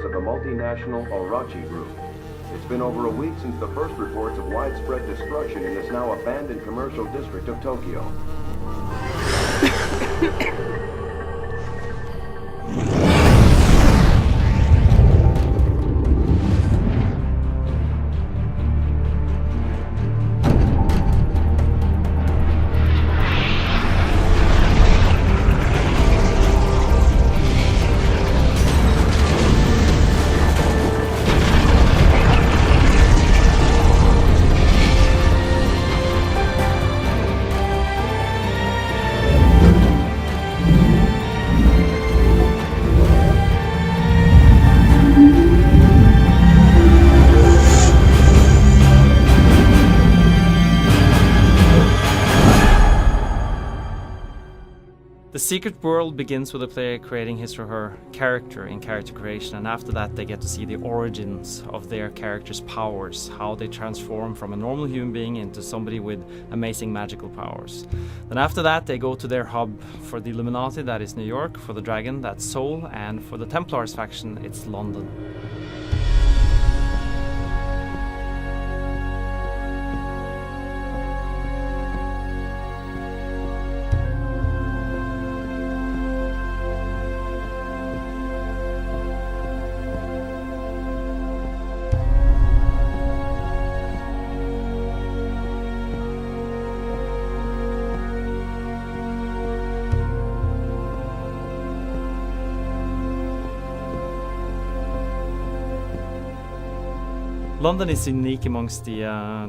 members of the multinational Orochi Group. It's been over a week since the first reports of widespread destruction in this now abandoned commercial district of Tokyo. The secret world begins with the player creating his or her character in character creation, and after that they get to see the origins of their character's powers, how they transform from a normal human being into somebody with amazing magical powers. Then after that they go to their hub. For the Illuminati, that is New York; for the Dragon, that's Seoul; and for the Templars faction, it's London. London is unique amongst the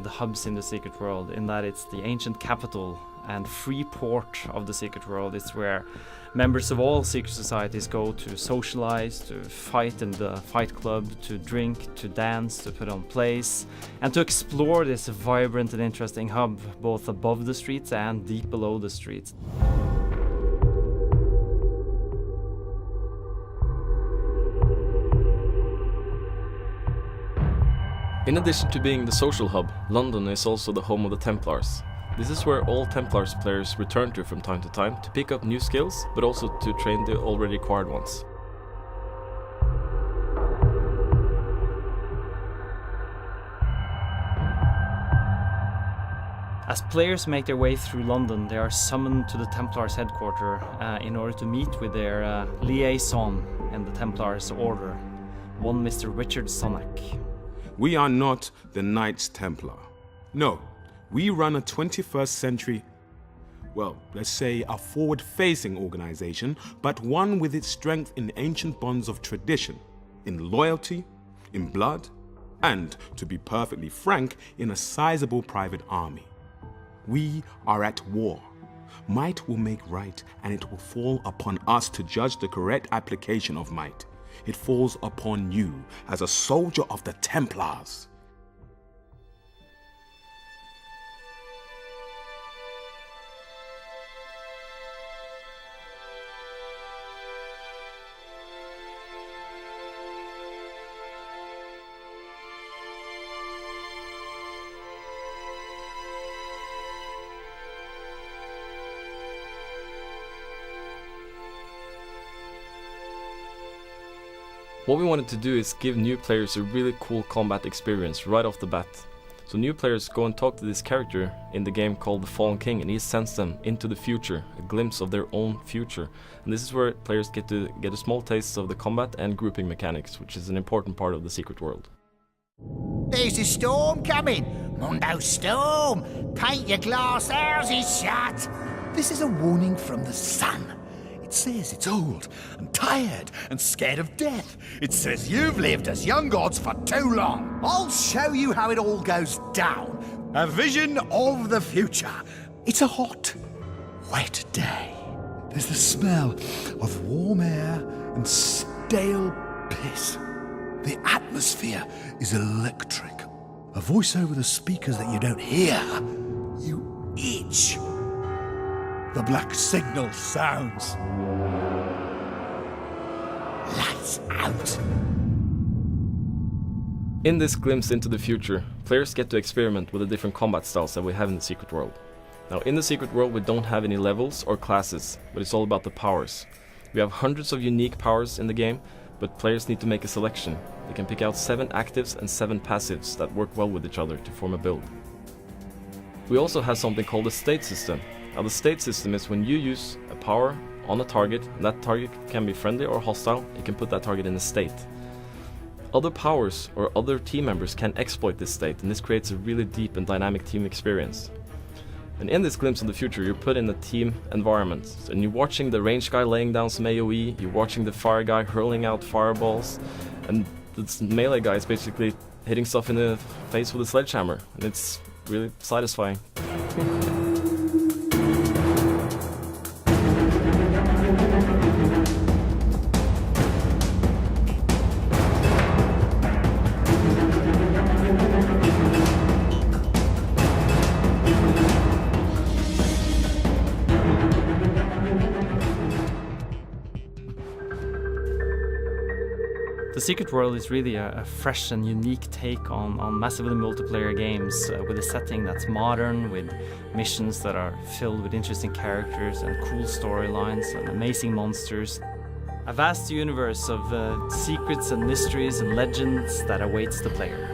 hubs in the secret world in that it's the ancient capital and free port of the secret world. It's where members of all secret societies go to socialize, to fight in the fight club, to drink, to dance, to put on plays, and to explore this vibrant and interesting hub both above the streets and deep below the streets. In addition to being the social hub, London is also the home of the Templars. This is where all Templars players return to from time to time to pick up new skills, but also to train the already acquired ones. As players make their way through London, they are summoned to the Templars' headquarters in order to meet with their liaison in the Templars' order, one Mr. Richard Sonnack. We are not the Knights Templar. No, we run a 21st century, well, let's say a forward-facing organization, but one with its strength in ancient bonds of tradition, in loyalty, in blood, and, to be perfectly frank, in a sizable private army. We are at war. Might will make right, and it will fall upon us to judge the correct application of might. It falls upon you as a soldier of the Templars. What we wanted to do is give new players a really cool combat experience right off the bat. So new players go and talk to this character in the game called the Fallen King, and he sends them into the future, a glimpse of their own future. And this is where players get to get a small taste of the combat and grouping mechanics, which is an important part of the secret world. There's a storm coming! Mundo storm! Paint your glass houses shut! This is a warning from the sun. It says it's old and tired and scared of death. It says you've lived as young gods for too long. I'll show you how it all goes down. A vision of the future. It's a hot, wet day. There's the smell of warm air and stale piss. The atmosphere is electric. A voice over the speakers that you don't hear. You itch. The black signal sounds. Lights out. In this glimpse into the future, players get to experiment with the different combat styles that we have in the secret world. Now, in the secret world we don't have any levels or classes, but it's all about the powers. We have hundreds of unique powers in the game, but players need to make a selection. They can pick out 7 actives and 7 passives that work well with each other to form a build. We also have something called a state system. Now the state system is when you use a power on a target, and that target can be friendly or hostile, you can put that target in a state. Other powers or other team members can exploit this state, and this creates a really deep and dynamic team experience. And in this glimpse of the future, you're put in a team environment, and you're watching the range guy laying down some AoE, you're watching the fire guy hurling out fireballs, and the melee guy is basically hitting stuff in the face with a sledgehammer, and it's really satisfying. The Secret World is really a fresh and unique take on massively multiplayer games with a setting that's modern, with missions that are filled with interesting characters and cool storylines and amazing monsters. A vast universe of secrets and mysteries and legends that awaits the player.